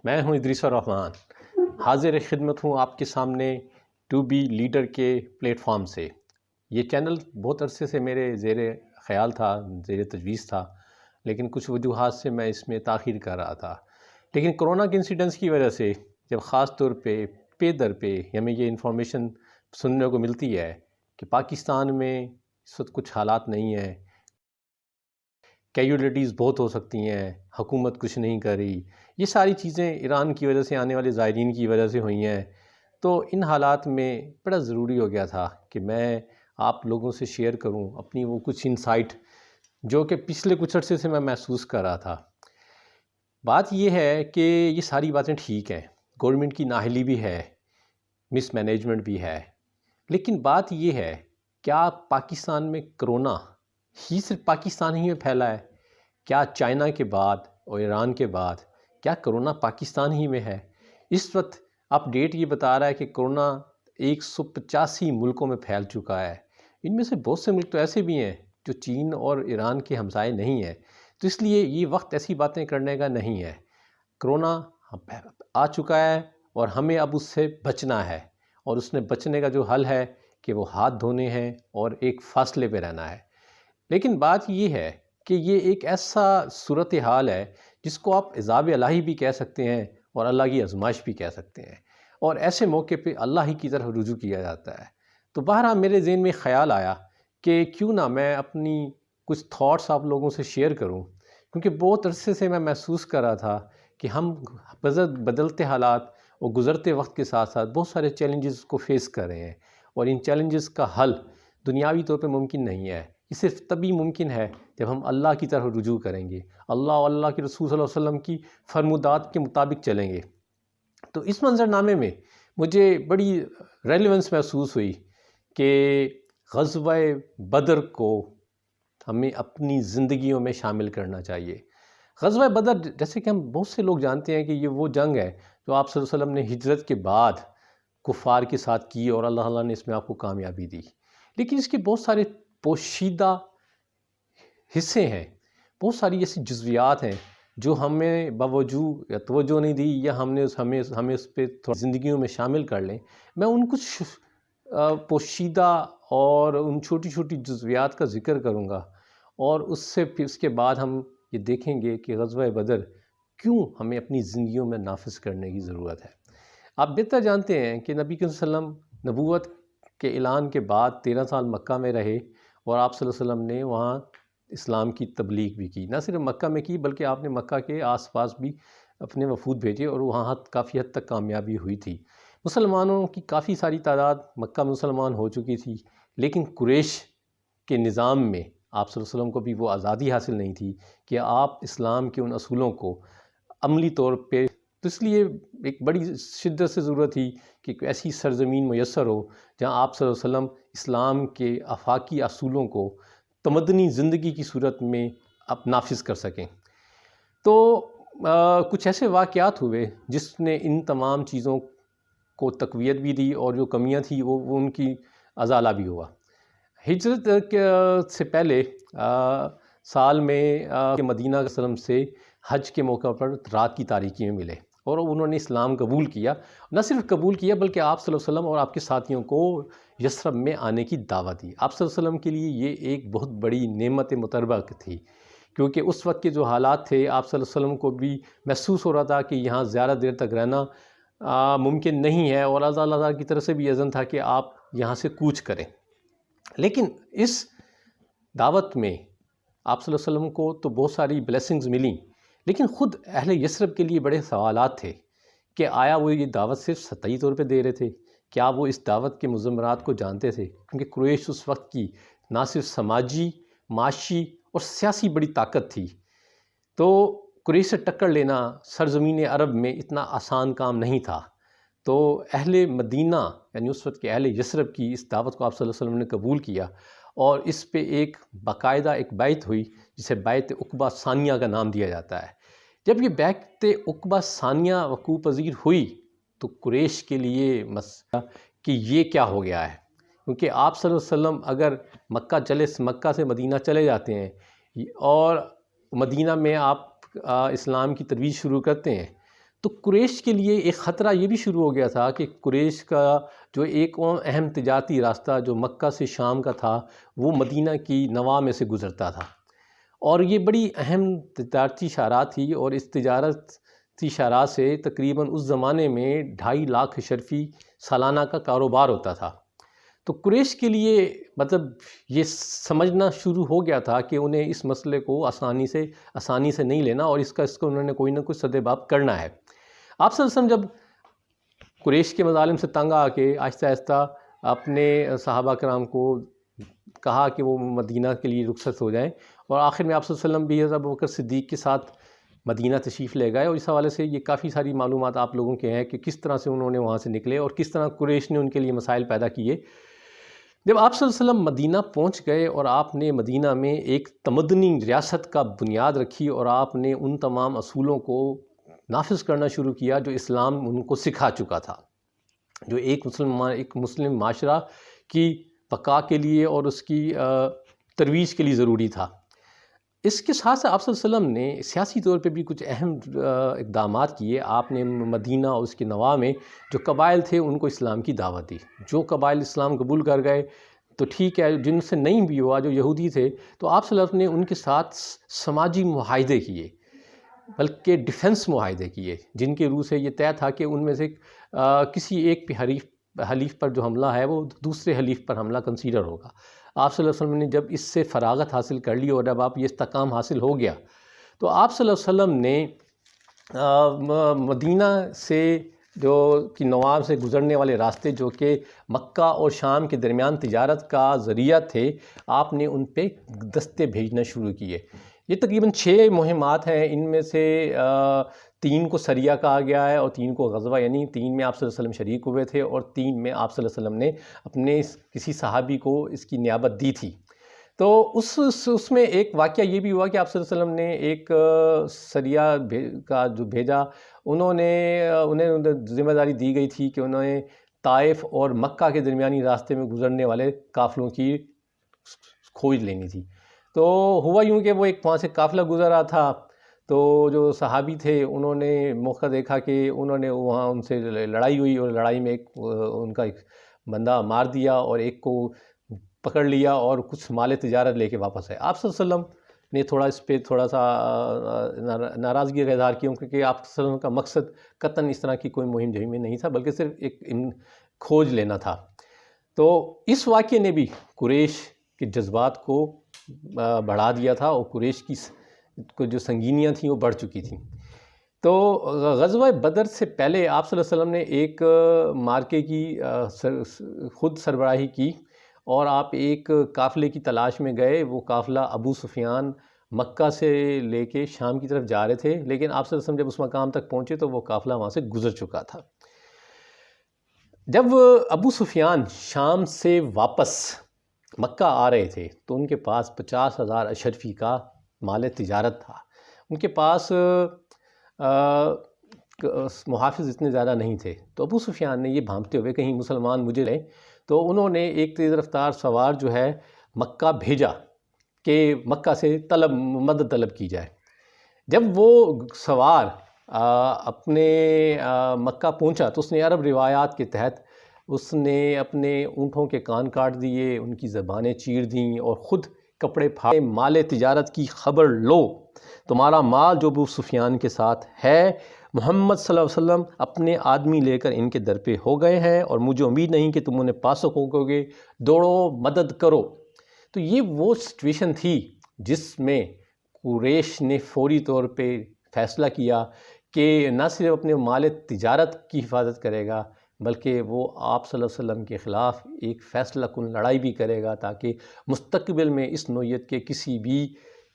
میں ہوں ادریس الرحمن، حاضر خدمت ہوں آپ کے سامنے ٹو بی لیڈر کے پلیٹ فارم سے۔ یہ چینل بہت عرصے سے میرے زیر خیال تھا، زیر تجویز تھا، لیکن کچھ وجوہات سے میں اس میں تاخیر کر رہا تھا۔ لیکن کرونا کے انسیڈنٹس کی وجہ سے جب خاص طور پہ در پہ ہمیں یہ انفارمیشن سننے کو ملتی ہے کہ پاکستان میں اس وقت کچھ حالات نہیں ہیں، کیجولیٹیز بہت ہو سکتی ہیں، حکومت کچھ نہیں کر رہی، یہ ساری چیزیں ایران کی وجہ سے، آنے والے زائرین کی وجہ سے ہوئی ہیں، تو ان حالات میں بڑا ضروری ہو گیا تھا کہ میں آپ لوگوں سے شیئر کروں اپنی وہ کچھ انسائٹ جو کہ پچھلے کچھ عرصے سے میں محسوس کر رہا تھا۔ بات یہ ہے کہ یہ ساری باتیں ٹھیک ہیں، گورنمنٹ کی نااہلی بھی ہے، مس مینجمنٹ بھی ہے، لیکن بات یہ ہے کیا پاکستان میں کرونا ہی صرف پاکستان ہی میں پھیلا ہے؟ کیا چائنا کے بعد اور ایران کے بعد کیا کرونا پاکستان ہی میں ہے؟ اس وقت اپ ڈیٹ یہ بتا رہا ہے کہ کرونا 185 ملکوں میں پھیل چکا ہے۔ ان میں سے بہت سے ملک تو ایسے بھی ہیں جو چین اور ایران کے ہمسائے نہیں ہیں، تو اس لیے یہ وقت ایسی باتیں کرنے کا نہیں ہے۔ کرونا آ چکا ہے اور ہمیں اب اس سے بچنا ہے، اور اس نے بچنے کا جو حل ہے کہ وہ ہاتھ دھونے ہیں اور ایک فاصلے پہ رہنا ہے۔ لیکن بات یہ ہے کہ یہ ایک ایسا صورتحال ہے جس کو آپ عذاب الہی بھی کہہ سکتے ہیں اور اللہ کی آزمائش بھی کہہ سکتے ہیں، اور ایسے موقع پہ اللہ ہی کی طرف رجوع کیا جاتا ہے۔ تو بہرحال میرے ذہن میں خیال آیا کہ کیوں نہ میں اپنی کچھ تھاٹس آپ لوگوں سے شیئر کروں، کیونکہ بہت عرصے سے میں محسوس کر رہا تھا کہ ہم بدلتے حالات اور گزرتے وقت کے ساتھ ساتھ بہت سارے چیلنجز کو فیس کر رہے ہیں، اور ان چیلنجز کا حل دنیاوی طور پہ ممکن نہیں ہے۔ یہ صرف تبھی ممکن ہے جب ہم اللہ کی طرف رجوع کریں گے، اللہ اور اللہ کے رسول صلی اللہ علیہ وسلم کی فرمودات کے مطابق چلیں گے۔ تو اس منظرنامے میں مجھے بڑی ریلیونس محسوس ہوئی کہ غزوہ بدر کو ہمیں اپنی زندگیوں میں شامل کرنا چاہیے۔ غزوہ بدر، جیسے کہ ہم بہت سے لوگ جانتے ہیں کہ یہ وہ جنگ ہے جو آپ صلی اللہ علیہ وسلم نے ہجرت کے بعد کفار کے ساتھ کی، اور اللہ تعالیٰ نے اس میں آپ کو کامیابی دی، لیکن اس کے بہت سارے پوشیدہ حصے ہیں، بہت ساری ایسی جزویات ہیں جو ہمیں باوجود یا توجہ نہیں دی، یا ہمیں اس پہ تھوڑا زندگیوں میں شامل کر لیں۔ میں ان کچھ پوشیدہ اور ان چھوٹی چھوٹی جزویات کا ذکر کروں گا، اور اس کے بعد ہم یہ دیکھیں گے کہ غزوہ بدر کیوں ہمیں اپنی زندگیوں میں نافذ کرنے کی ضرورت ہے۔ آپ بہتر جانتے ہیں کہ نبی صلی اللہ علیہ وسلم نبوت کے اعلان کے بعد 13 سال مکہ میں رہے، اور آپ صلی اللہ علیہ وسلم نے وہاں اسلام کی تبلیغ بھی کی، نہ صرف مکہ میں کی بلکہ آپ نے مکہ کے آس پاس بھی اپنے وفود بھیجے، اور وہاں کافی حد تک کامیابی ہوئی تھی۔ مسلمانوں کی کافی ساری تعداد مکہ میں مسلمان ہو چکی تھی، لیکن قریش کے نظام میں آپ صلی اللہ علیہ وسلم کو بھی وہ آزادی حاصل نہیں تھی کہ آپ اسلام کے ان اصولوں کو عملی طور پہ، تو اس لیے ایک بڑی شدت سے ضرورت تھی کہ کوئی ایسی سرزمین میسر ہو جہاں آپ صلی اللہ علیہ وسلم اسلام کے آفاقی اصولوں کو تمدنی زندگی کی صورت میں اب نافذ کر سکیں۔ تو کچھ ایسے واقعات ہوئے جس نے ان تمام چیزوں کو تقویت بھی دی، اور جو کمیاں تھیں وہ ان کی ازالہ بھی ہوا۔ ہجرت سے پہلے سال میں مدینہ صلی اللہ علیہ وسلم سے حج کے موقع پر رات کی تاریکی میں ملے، اور انہوں نے اسلام قبول کیا۔ نہ صرف قبول کیا بلکہ آپ صلی اللہ علیہ وسلم اور آپ کے ساتھیوں کو یثرب میں آنے کی دعوت دی۔ آپ صلی اللہ علیہ وسلم کے لیے یہ ایک بہت بڑی نعمت متربک تھی، کیونکہ اس وقت کے جو حالات تھے آپ صلی اللہ علیہ وسلم کو بھی محسوس ہو رہا تھا کہ یہاں زیادہ دیر تک رہنا ممکن نہیں ہے، اور اللہ تعالیٰ کی طرف سے بھی اذن تھا کہ آپ یہاں سے کوچ کریں۔ لیکن اس دعوت میں آپ صلی اللہ علیہ وسلم کو تو بہت ساری بلیسنگز ملیں، لیکن خود اہل یثرب کے لیے بڑے سوالات تھے کہ آیا وہ یہ دعوت صرف سطحی طور پہ دے رہے تھے؟ کیا وہ اس دعوت کے مضمرات کو جانتے تھے؟ کیونکہ قریش اس وقت کی نہ صرف سماجی، معاشی اور سیاسی بڑی طاقت تھی، تو قریش سے ٹکر لینا سرزمین عرب میں اتنا آسان کام نہیں تھا۔ تو اہل مدینہ یعنی اس وقت کے اہل یثرب کی اس دعوت کو آپ صلی اللہ علیہ وسلم نے قبول کیا، اور اس پہ ایک باقاعدہ ایک بیعت ہوئی جسے بیعت عقبہ ثانیہ کا نام دیا جاتا ہے۔ جب یہ بیعت عقبہ ثانیہ وقوع پذیر ہوئی تو قریش کے لیے مسئلہ کہ یہ کیا ہو گیا ہے، کیونکہ آپ صلی اللہ علیہ وسلم اگر مکہ سے مدینہ چلے جاتے ہیں اور مدینہ میں آپ اسلام کی ترویج شروع کرتے ہیں، تو قریش کے لیے ایک خطرہ یہ بھی شروع ہو گیا تھا کہ قریش کا جو ایک اور اہم تجارتی راستہ جو مکہ سے شام کا تھا وہ مدینہ کی نواح میں سے گزرتا تھا، اور یہ بڑی اہم تجارتی شاہراہ تھی، اور اس تجارتی شاہراہ سے تقریباً اس زمانے میں 2.5 لاکھ اشرفی سالانہ کا کاروبار ہوتا تھا۔ تو قریش کے لیے مطلب یہ سمجھنا شروع ہو گیا تھا کہ انہیں اس مسئلے کو آسانی سے نہیں لینا، اور اس کو انہوں نے کوئی نہ کوئی سدباب کرنا ہے۔ آپ صلی اللہ علیہ وسلم جب قریش کے مظالم سے تنگ آ کے آہستہ آہستہ اپنے صحابہ کرام کو کہا کہ وہ مدینہ کے لیے رخصت ہو جائیں، اور آخر میں آپ صلی اللہ علیہ وسلم بھی حضرت ابوبکر صدیق کے ساتھ مدینہ تشریف لے گئے، اور اس حوالے سے یہ کافی ساری معلومات آپ لوگوں کے ہیں کہ کس طرح سے انہوں نے وہاں سے نکلے اور کس طرح قریش نے ان کے لیے مسائل پیدا کیے۔ جب آپ صلی اللہ علیہ وسلم مدینہ پہنچ گئے اور آپ نے مدینہ میں ایک تمدنی ریاست کا بنیاد رکھی، اور آپ نے ان تمام اصولوں کو نافذ کرنا شروع کیا جو اسلام ان کو سکھا چکا تھا، جو ایک مسلم معاشرہ کی بقا کے لیے اور اس کی ترویج کے لیے ضروری تھا۔ اس کے ساتھ ساتھ آپ صلی اللہ علیہ وسلم نے سیاسی طور پہ بھی کچھ اہم اقدامات کیے۔ آپ نے مدینہ اور اس کے نواح میں جو قبائل تھے ان کو اسلام کی دعوت دی۔ جو قبائل اسلام قبول کر گئے تو ٹھیک ہے، جن سے نہیں بھی ہوا، جو یہودی تھے، تو آپ صلی اللہ علیہ وسلم نے ان کے ساتھ سماجی معاہدے کیے، بلکہ ڈیفنس معاہدے کیے، جن کے روح سے یہ طے تھا کہ ان میں سے کسی ایک پہ حلیف پر جو حملہ ہے وہ دوسرے حلیف پر حملہ کنسیڈر ہوگا۔ آپ صلی اللہ علیہ وسلم نے جب اس سے فراغت حاصل کر لی اور جب آپ یہ استحکام حاصل ہو گیا تو آپ صلی اللہ علیہ وسلم نے مدینہ سے جو کہ نواح سے گزرنے والے راستے جو کہ مکہ اور شام کے درمیان تجارت کا ذریعہ تھے، آپ نے ان پہ دستے بھیجنا شروع کیے۔ یہ تقریباً 6 مہمات ہیں، ان میں سے 3 کو سریہ کہا گیا ہے اور 3 کو غزوہ، یعنی 3 میں آپ صلی اللہ علیہ وسلم شریک ہوئے تھے اور 3 میں آپ صلی اللہ علیہ وسلم نے اپنے کسی صحابی کو اس کی نیابت دی تھی۔ تو اس میں ایک واقعہ یہ بھی ہوا کہ آپ صلی اللہ علیہ وسلم نے ایک سریہ کا جو بھیجا، انہیں ذمہ داری دی گئی تھی کہ انہوں نے طائف اور مکہ کے درمیانی راستے میں گزرنے والے قافلوں کی کھوج لینی تھی۔ تو ہوا یوں کہ وہ ایک وہاں سے قافلہ گزر رہا تھا، تو جو صحابی تھے انہوں نے موقع دیکھا کہ انہوں نے وہاں ان سے لڑائی ہوئی، اور لڑائی میں ان کا ایک بندہ مار دیا اور ایک کو پکڑ لیا اور کچھ مال تجارت لے کے واپس آئے۔ آپ صلی اللہ علیہ وسلم نے اس پہ تھوڑا سا ناراضگی کا اظہار کیا، کیونکہ آپ صلی اللہ علیہ وسلم کا مقصد قطعاً اس طرح کی کوئی مہم جہی میں نہیں تھا، بلکہ صرف ایک کھوج لینا تھا۔ تو اس واقعے نے بھی قریش کے جذبات کو بڑھا دیا تھا، اور قریش کی جو سنگینیاں تھیں وہ بڑھ چکی تھیں۔ تو غزوہ بدر سے پہلے آپ صلی اللہ علیہ وسلم نے ایک مارکے کی خود سربراہی کی، اور آپ ایک قافلے کی تلاش میں گئے۔ وہ قافلہ ابو سفیان مکہ سے لے کے شام کی طرف جا رہے تھے، لیکن آپ صلی اللہ علیہ وسلم جب اس مقام تک پہنچے تو وہ قافلہ وہاں سے گزر چکا تھا۔ جب ابو سفیان شام سے واپس مکہ آ رہے تھے تو ان کے پاس 50,000 اشرفی کا مال تجارت تھا۔ ان کے پاس محافظ اتنے زیادہ نہیں تھے، تو ابو سفیان نے یہ بھانپتے ہوئے کہیں مسلمان مجھے لیں، تو انہوں نے ایک تیز رفتار سوار جو ہے مکہ بھیجا کہ مکہ سے مدد طلب کی جائے۔ جب وہ سوار اپنے مکہ پہنچا تو اس نے عرب روایات کے تحت اس نے اپنے اونٹوں کے کان کاٹ دیے، ان کی زبانیں چیر دیں اور خود کپڑے پھاڑے، مال تجارت کی خبر لو، تمہارا مال جو ابو سفیان کے ساتھ ہے، محمد صلی اللہ علیہ وسلم اپنے آدمی لے کر ان کے در پہ ہو گئے ہیں، اور مجھے امید نہیں کہ تم انہیں پا سکو گے، دوڑو مدد کرو۔ تو یہ وہ سچویشن تھی جس میں قریش نے فوری طور پہ فیصلہ کیا کہ نہ صرف اپنے مال تجارت کی حفاظت کرے گا، بلکہ وہ آپ صلی اللہ علیہ وسلم کے خلاف ایک فیصلہ کن لڑائی بھی کرے گا، تاکہ مستقبل میں اس نوعیت کے کسی بھی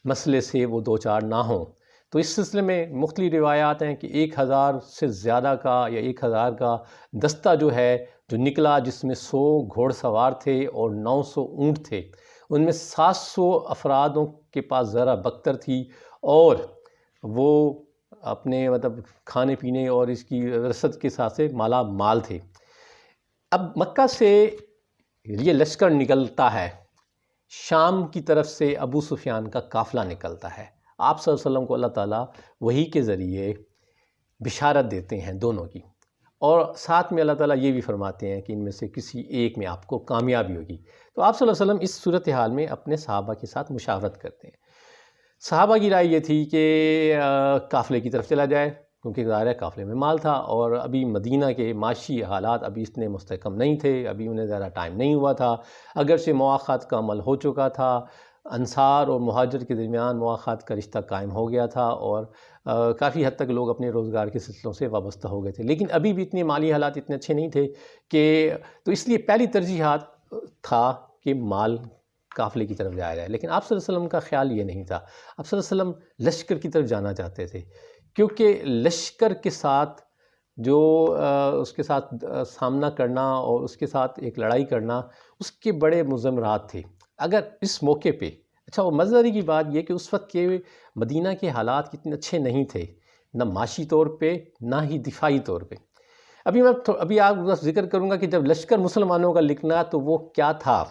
مسئلے سے وہ دوچار نہ ہوں۔ تو اس سلسلے میں مختلف روایات ہیں کہ 1,000 سے زیادہ کا یا 1,000 کا دستہ جو ہے جو نکلا، جس میں 100 گھوڑ سوار تھے اور 900 اونٹ تھے۔ ان میں 700 افرادوں کے پاس زرع بختر تھی، اور وہ اپنے کھانے پینے اور اس کی رسد کے ساتھ سے مالا مال تھے۔ اب مکہ سے یہ لشکر نکلتا ہے، شام کی طرف سے ابو سفیان کا قافلہ نکلتا ہے۔ آپ صلی اللہ علیہ وسلم کو اللہ تعالیٰ وحی کے ذریعے بشارت دیتے ہیں دونوں کی، اور ساتھ میں اللہ تعالیٰ یہ بھی فرماتے ہیں کہ ان میں سے کسی ایک میں آپ کو کامیابی ہوگی۔ تو آپ صلی اللہ علیہ وسلم اس صورتحال میں اپنے صحابہ کے ساتھ مشاورت کرتے ہیں۔ صحابہ کی رائے یہ تھی کہ قافلے کی طرف چلا جائے، کیونکہ ظاہر ہے قافلے میں مال تھا، اور ابھی مدینہ کے معاشی حالات ابھی اتنے مستحکم نہیں تھے، ابھی انہیں زیادہ ٹائم نہیں ہوا تھا، اگرچہ مواخات کا عمل ہو چکا تھا، انصار اور مہاجر کے درمیان مواخات کا رشتہ قائم ہو گیا تھا، اور کافی حد تک لوگ اپنے روزگار کے سلسلوں سے وابستہ ہو گئے تھے، لیکن ابھی بھی اتنے مالی حالات اتنے اچھے نہیں تھے کہ تو اس لیے پہلی ترجیحات تھا کہ مال قافلے کی طرف جایا جائے۔ لیکن آپ صلی اللہ علیہ وسلم کا خیال یہ نہیں تھا، آپ صلی اللہ علیہ وسلم لشکر کی طرف جانا چاہتے تھے، کیونکہ لشکر کے ساتھ جو اس کے ساتھ سامنا کرنا اور اس کے ساتھ ایک لڑائی کرنا، اس کے بڑے مضمرات تھے۔ اگر اس موقع پہ اچھا، وہ مزداری کی بات یہ کہ اس وقت کے مدینہ کے حالات کتنے اچھے نہیں تھے، نہ معاشی طور پہ نہ ہی دفاعی طور پہ۔ ابھی آپ بس ذکر کروں گا کہ جب لشکر مسلمانوں کا لکھنا تو وہ کیا تھا۔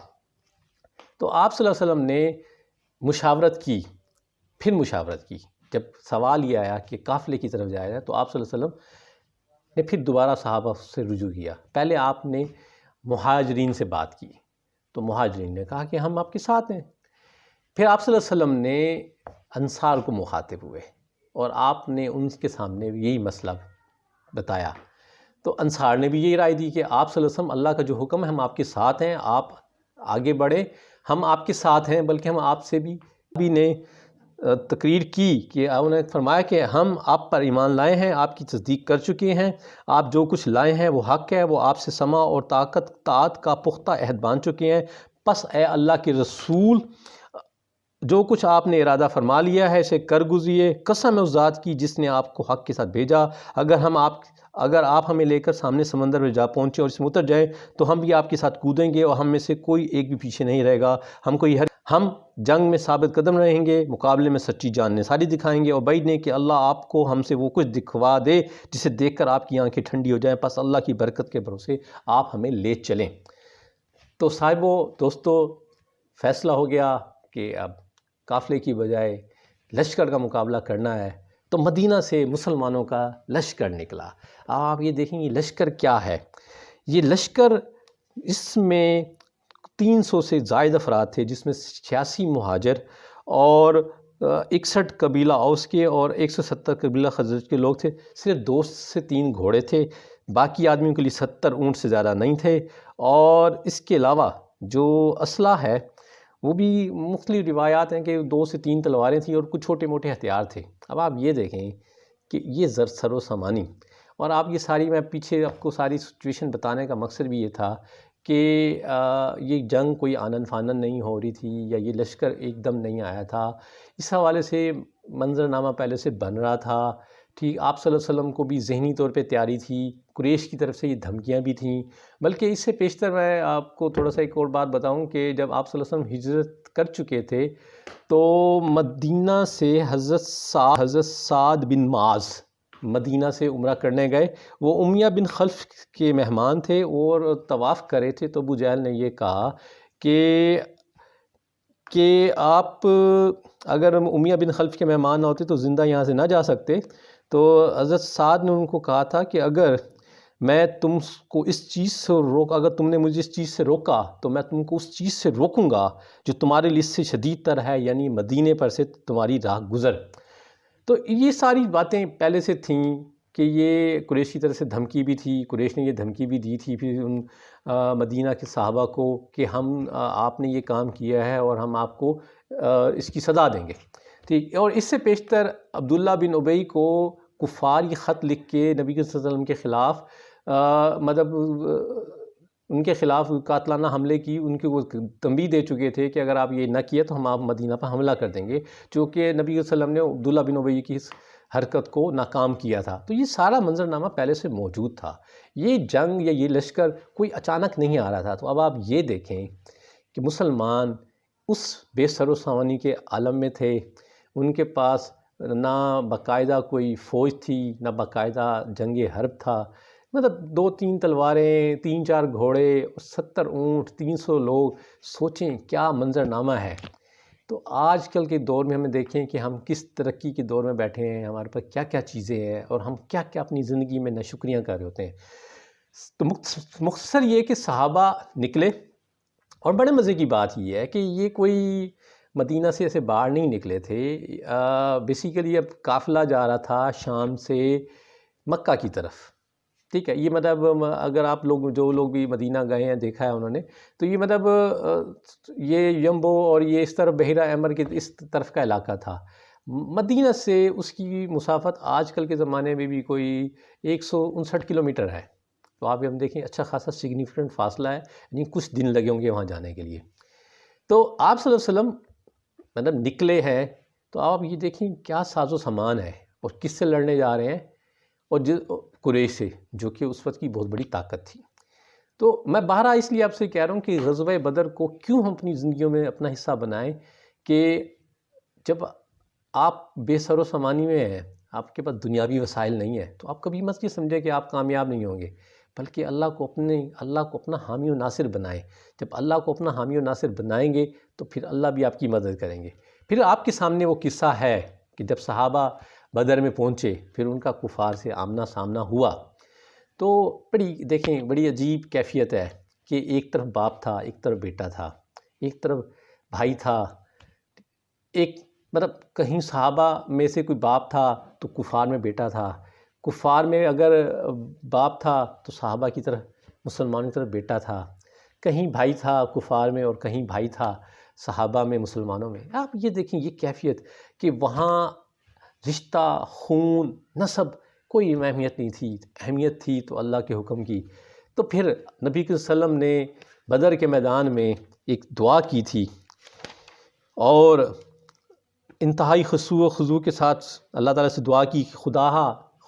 تو آپ صلی اللہ علیہ وسلم نے مشاورت کی، پھر مشاورت کی، جب سوال یہ آیا کہ قافلے کی طرف جایا جائے تو آپ صلی اللہ علیہ وسلم نے پھر دوبارہ صحابہ سے رجوع کیا۔ پہلے آپ نے مہاجرین سے بات کی، تو مہاجرین نے کہا کہ ہم آپ کے ساتھ ہیں۔ پھر آپ صلی اللہ علیہ وسلم نے انصار کو مخاطب ہوئے اور آپ نے ان کے سامنے یہی مسئلہ بتایا، تو انصار نے بھی یہی رائے دی کہ آپ صلی اللہ علیہ وسلم اللہ کا جو حکم ہے ہم آپ کے ساتھ ہیں، آپ آگے بڑھیں، ہم آپ کے ساتھ ہیں، بلکہ ہم آپ سے بھی نے تقریر کی کہ انہوں نے فرمایا کہ ہم آپ پر ایمان لائے ہیں، آپ کی تصدیق کر چکے ہیں، آپ جو کچھ لائے ہیں وہ حق ہے، وہ آپ سے سمع اور طاعت کا پختہ عہد باندھ چکے ہیں، پس اے اللہ کے رسول جو کچھ آپ نے ارادہ فرما لیا ہے اسے کر گزریے، قسم ہے اس ذات کی جس نے آپ کو حق کے ساتھ بھیجا، اگر آپ ہمیں لے کر سامنے سمندر میں جا پہنچے اور اس میں اتر جائیں تو ہم بھی آپ کے ساتھ کودیں گے اور ہم میں سے کوئی ایک بھی پیچھے نہیں رہے گا، ہم جنگ میں ثابت قدم رہیں گے، مقابلے میں سچی جان نثاری دکھائیں گے، اور بعید نہیں کہ اللہ آپ کو ہم سے وہ کچھ دکھوا دے جسے دیکھ کر آپ کی آنکھیں ٹھنڈی ہو جائیں، پس اللہ کی برکت کے بھروسے آپ ہمیں لے چلیں۔ تو صاحبو دوستو، فیصلہ ہو گیا کہ اب قافلے کی بجائے لشکر کا مقابلہ کرنا ہے، تو مدینہ سے مسلمانوں کا لشکر نکلا۔ اب آپ یہ دیکھیں یہ لشکر کیا ہے، یہ لشکر اس میں 300 سے زائد افراد تھے، جس میں 86 مہاجر اور 61 قبیلہ اوس کے اور 170 قبیلہ خزرج کے لوگ تھے، صرف 2 سے 3 گھوڑے تھے، باقی آدمیوں کے لیے 70 اونٹ سے زیادہ نہیں تھے، اور اس کے علاوہ جو اسلحہ ہے وہ بھی مختلف روایات ہیں کہ 2 سے 3 تلواریں تھیں اور کچھ چھوٹے موٹے ہتھیار تھے۔ اب آپ یہ دیکھیں کہ یہ سر و سامانی، اور آپ یہ ساری میں پیچھے آپ کو ساری سچویشن بتانے کا مقصد بھی یہ تھا کہ یہ جنگ کوئی آنن فانن نہیں ہو رہی تھی، یا یہ لشکر ایک دم نہیں آیا تھا، اس حوالے سے منظرنامہ پہلے سے بن رہا تھا۔ ٹھیک، آپ صلی اللہ علیہ وسلم کو بھی ذہنی طور پہ تیاری تھی، قریش کی طرف سے یہ دھمکیاں بھی تھیں، بلکہ اس سے پیشتر میں آپ کو تھوڑا سا ایک اور بات بتاؤں کہ جب آپ صلی اللہ علیہ وسلم ہجرت کر چکے تھے تو مدینہ سے حضرت سعد بن معاذ مدینہ سے عمرہ کرنے گئے، وہ امیہ بن خلف کے مہمان تھے اور طواف کرے تھے، تو ابو جہل نے یہ کہا کہ آپ اگر امیہ بن خلف کے مہمان نہ ہوتے تو زندہ یہاں سے نہ جا سکتے، تو حضرت سعد نے ان کو کہا تھا کہ اگر میں تم کو اس چیز سے اگر تم نے مجھے اس چیز سے روکا تو میں تم کو اس چیز سے روکوں گا جو تمہارے لیے اس سے شدید تر ہے، یعنی مدینے پر سے تمہاری راہ گزر۔ تو یہ ساری باتیں پہلے سے تھیں کہ یہ قریش کی طرف سے دھمکی بھی تھی، قریش نے یہ دھمکی بھی دی تھی پھر ان مدینہ کے صحابہ کو کہ آپ نے یہ کام کیا ہے اور ہم آپ کو اس کی سزا دیں گے، ٹھیک۔ اور اس سے پیشتر عبداللہ بن ابی کو کفار یہ خط لکھ کے نبی صلی اللہ علیہ وسلم کے خلاف مطلب ان کے خلاف قاتلانہ حملے کی ان کو وہ تنبیہ دے چکے تھے کہ اگر آپ یہ نہ کیے تو ہم آپ مدینہ پر حملہ کر دیں گے، چونکہ نبی صلی اللہ علیہ وسلم نے عبداللہ بن ابی کی اس حرکت کو ناکام کیا تھا۔ تو یہ سارا منظرنامہ پہلے سے موجود تھا، یہ جنگ یا یہ لشکر کوئی اچانک نہیں آ رہا تھا۔ تو اب آپ یہ دیکھیں کہ مسلمان اس بے سر و سامانی کے عالم میں تھے، ان کے پاس نہ باقاعدہ کوئی فوج تھی، نہ باقاعدہ جنگ حرب تھا، مطلب 2-3 تلواریں، 3-4 گھوڑے، 70 اونٹ، 300 لوگ، سوچیں کیا منظرنامہ ہے۔ تو آج کل کے دور میں ہمیں دیکھیں کہ ہم کس ترقی کے دور میں بیٹھے ہیں، ہمارے پاس کیا کیا چیزیں ہیں اور ہم کیا کیا اپنی زندگی میں ناشکریاں کر رہے ہوتے ہیں۔ تو مختصر یہ کہ صحابہ نکلے، اور بڑے مزے کی بات یہ ہے کہ یہ کوئی مدینہ سے ایسے باہر نہیں نکلے تھے، بیسیکلی اب قافلہ جا رہا تھا شام سے مکہ کی طرف، ٹھیک ہے۔ یہ مطلب اگر آپ لوگ جو لوگ بھی مدینہ گئے ہیں دیکھا ہے انہوں نے، تو یہ مطلب یہ یمبو اور یہ اس طرف بحیرہ احمر کے اس طرف کا علاقہ تھا۔ مدینہ سے اس کی مسافت آج کل کے زمانے میں بھی کوئی 159 کلومیٹر ہے، تو آپ ہم دیکھیں اچھا خاصا سگنیفیکنٹ فاصلہ ہے، یعنی کچھ دن لگے ہوں گے وہاں جانے کے لیے۔ تو آپ صلی اللہ علیہ وسلم مطلب نکلے ہیں، تو آپ یہ دیکھیں کیا ساز و سامان ہے اور کس سے لڑنے جا رہے ہیں، اور قریش سے، جو کہ اس وقت کی بہت بڑی طاقت تھی۔ تو میں بہرحال اس لیے آپ سے کہہ رہا ہوں کہ غزوہ بدر کو کیوں ہم اپنی زندگیوں میں اپنا حصہ بنائیں، کہ جب آپ بے سر و سامانی میں ہیں، آپ کے پاس دنیاوی وسائل نہیں ہیں، تو آپ کبھی مت یہ سمجھیں کہ آپ کامیاب نہیں ہوں گے، بلکہ اللہ کو اپنا حامی و ناصر بنائیں۔ جب اللہ کو اپنا حامی و ناصر بنائیں گے تو پھر اللہ بھی آپ کی مدد کریں گے۔ پھر آپ کے سامنے وہ قصہ ہے کہ جب صحابہ بدر میں پہنچے، پھر ان کا کفار سے آمنا سامنا ہوا، تو دیکھیں بڑی عجیب کیفیت ہے کہ ایک طرف باپ تھا، ایک طرف بیٹا تھا، ایک طرف بھائی تھا، ایک مطلب کہیں صحابہ میں سے کوئی باپ تھا تو کفار میں بیٹا تھا، کفار میں اگر باپ تھا تو صحابہ کی طرف مسلمانوں کی طرف بیٹا تھا، کہیں بھائی تھا کفار میں اور کہیں بھائی تھا صحابہ میں مسلمانوں میں۔ آپ یہ دیکھیں یہ کیفیت کہ وہاں رشتہ، خون، نسب کوئی اہمیت نہیں تھی، اہمیت تھی تو اللہ کے حکم کی۔ تو پھر نبی صلی اللہ علیہ وسلم نے بدر کے میدان میں ایک دعا کی تھی، اور انتہائی خضوع کے ساتھ اللہ تعالیٰ سے دعا کی کہ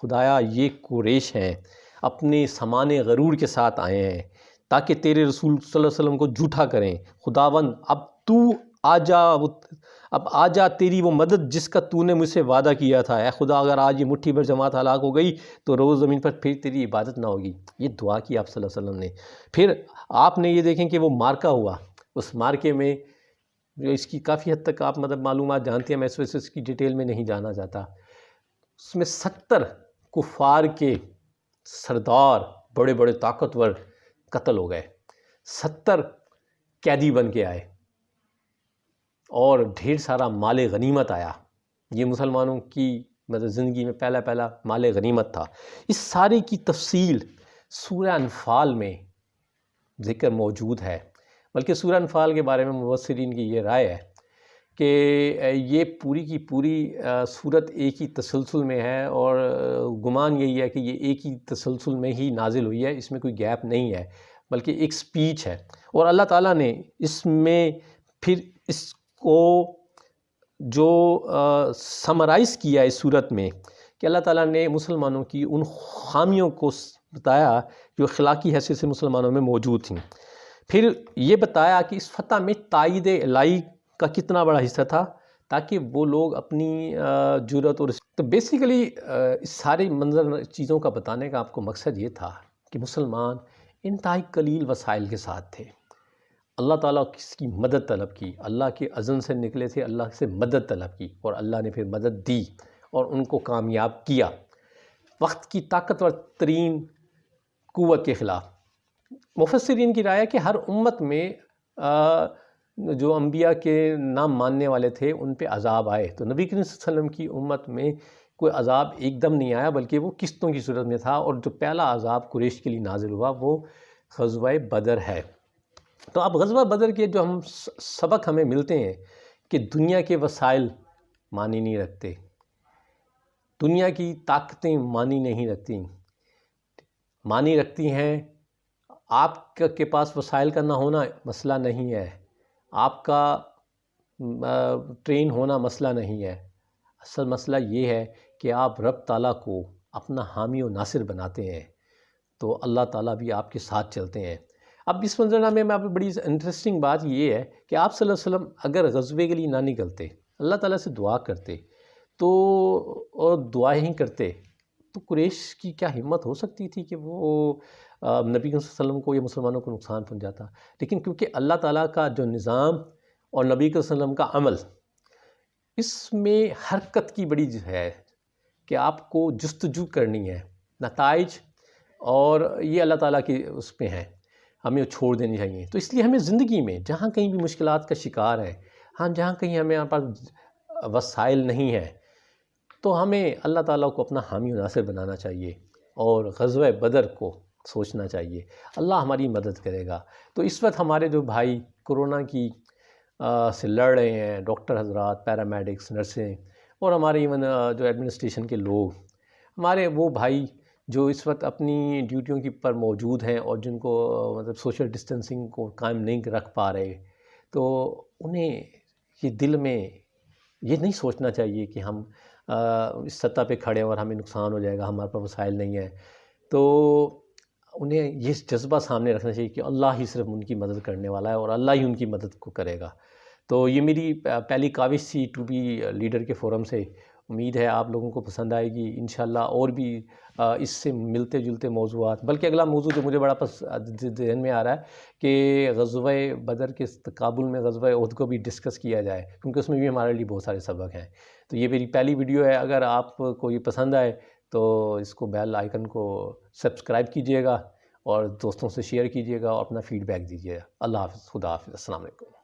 خدایا یہ قریش ہیں، اپنے سامان غرور کے ساتھ آئے ہیں تاکہ تیرے رسول صلی اللہ علیہ وسلم کو جھوٹا کریں۔ خداوند اب آ جا تیری وہ مدد جس کا تو نے مجھ سے وعدہ کیا تھا۔ اے خدا اگر آج یہ مٹھی بھر جماعت ہلاک ہو گئی تو روز زمین پر پھر تیری عبادت نہ ہوگی۔ یہ دعا کی آپ صلی اللہ علیہ وسلم نے۔ پھر آپ نے یہ دیکھیں کہ وہ مارکہ ہوا، اس مارکے میں جو اس کی کافی حد تک آپ مطلب معلومات جانتے ہیں، میں اس کی ڈیٹیل میں نہیں جانا چاہتا۔ اس میں 70 کفار کے سردار بڑے بڑے طاقتور قتل ہو گئے، 70 قیدی بن کے آئے، اور ڈھیر سارا مال غنیمت آیا۔ یہ مسلمانوں کی مطلب زندگی میں پہلا مال غنیمت تھا۔ اس سارے کی تفصیل سورہ انفال میں ذکر موجود ہے، بلکہ سورہ انفال کے بارے میں مفسرین کی یہ رائے ہے کہ یہ پوری کی پوری صورت ایک ہی تسلسل میں ہے، اور گمان یہی ہے کہ یہ ایک ہی تسلسل میں ہی نازل ہوئی ہے، اس میں کوئی گیپ نہیں ہے، بلکہ ایک سپیچ ہے۔ اور اللہ تعالیٰ نے اس میں پھر اس کو جو سمرائز کیا اس صورت میں، کہ اللہ تعالیٰ نے مسلمانوں کی ان خامیوں کو بتایا جو اخلاقی حیثیت سے مسلمانوں میں موجود تھیں۔ پھر یہ بتایا کہ اس فتح میں تائید الہی کا کتنا بڑا حصہ تھا، تاکہ وہ لوگ اپنی جرأت اور تو بیسیکلی اس سارے منظر چیزوں کا بتانے کا آپ کو مقصد یہ تھا کہ مسلمان انتہائی قلیل وسائل کے ساتھ تھے، اللہ تعالیٰ کس کی مدد طلب کی، اللہ کے اذن سے نکلے تھے، اللہ سے مدد طلب کی، اور اللہ نے پھر مدد دی اور ان کو کامیاب کیا وقت کی طاقتور ترین قوت کے خلاف۔ مفسرین کی رائے ہے کہ ہر امت میں جو انبیاء کے نام ماننے والے تھے ان پہ عذاب آئے، تو نبی کریم صلی اللہ علیہ وسلم کی امت میں کوئی عذاب ایک دم نہیں آیا، بلکہ وہ قسطوں کی صورت میں تھا، اور جو پہلا عذاب قریش کے لیے نازل ہوا وہ غزوہ بدر ہے۔ تو اب غزوہ بدر کے جو سبق ہمیں ملتے ہیں کہ دنیا کے وسائل معنی نہیں رکھتے، دنیا کی طاقتیں معنی نہیں رکھتی، معنی رکھتی ہیں آپ کے پاس وسائل کا نہ ہونا مسئلہ نہیں ہے، آپ کا ٹرین ہونا مسئلہ نہیں ہے، اصل مسئلہ یہ ہے کہ آپ رب تعالیٰ کو اپنا حامی و ناصر بناتے ہیں تو اللہ تعالیٰ بھی آپ کے ساتھ چلتے ہیں۔ اب اس منظرنامے میں آپ بڑی انٹرسٹنگ بات یہ ہے کہ آپ صلی اللہ علیہ وسلم اگر غزوے کے لیے نہ نکلتے، اللہ تعالیٰ سے دعا کرتے تو اور دعائیں ہی کرتے، تو قریش کی کیا ہمت ہو سکتی تھی کہ وہ نبی صلی اللہ علیہ وسلم کو یا مسلمانوں کو نقصان پہنچاتا؟ لیکن کیونکہ اللہ تعالیٰ کا جو نظام اور نبی صلی اللہ علیہ وسلم کا عمل، اس میں حرکت کی بڑی ہے کہ آپ کو جستجو کرنی ہے نتائج، اور یہ اللہ تعالیٰ کی اس پہ ہیں، ہمیں چھوڑ دینی چاہیے۔ تو اس لیے ہمیں زندگی میں جہاں کہیں بھی مشکلات کا شکار ہے، ہاں جہاں کہیں ہمیں یہاں پر وسائل نہیں ہے، تو ہمیں اللہ تعالیٰ کو اپنا حامی و ناصر بنانا چاہیے اور غزوہ بدر کو سوچنا چاہیے، اللہ ہماری مدد کرے گا۔ تو اس وقت ہمارے جو بھائی کرونا کی سے لڑ رہے ہیں، ڈاکٹر حضرات، پیرامیڈکس، نرسیں، اور ہمارے ایون جو ایڈمنسٹریشن کے لوگ، ہمارے وہ بھائی جو اس وقت اپنی ڈیوٹیوں کی پر موجود ہیں اور جن کو مطلب سوشل ڈسٹینسنگ کو قائم نہیں رکھ پا رہے، تو انہیں یہ دل میں یہ نہیں سوچنا چاہیے کہ ہم اس سطح پہ کھڑے ہیں اور ہمیں نقصان ہو جائے گا، ہمارے پاس وسائل نہیں ہیں۔ تو انہیں یہ جذبہ سامنے رکھنا چاہیے کہ اللہ ہی صرف ان کی مدد کرنے والا ہے اور اللہ ہی ان کی مدد کو کرے گا۔ تو یہ میری پہلی کاوش تھی ٹو بی لیڈر کے فورم سے، امید ہے آپ لوگوں کو پسند آئے گی انشاءاللہ، اور بھی اس سے ملتے جلتے موضوعات، بلکہ اگلا موضوع جو مجھے بڑا ذہن میں آ رہا ہے کہ غزوہ بدر کے تقابل میں غزوہ احد کو بھی ڈسکس کیا جائے، کیونکہ اس میں بھی ہمارے لیے بہت سارے سبق ہیں۔ تو یہ میری پہلی ویڈیو ہے، اگر آپ کو یہ پسند آئے تو اس کو بیل آئیکن کو سبسکرائب کیجئے گا اور دوستوں سے شیئر کیجئے گا اور اپنا فیڈ بیک دیجئے گا۔ اللہ حافظ، خدا حافظ، السلام علیکم۔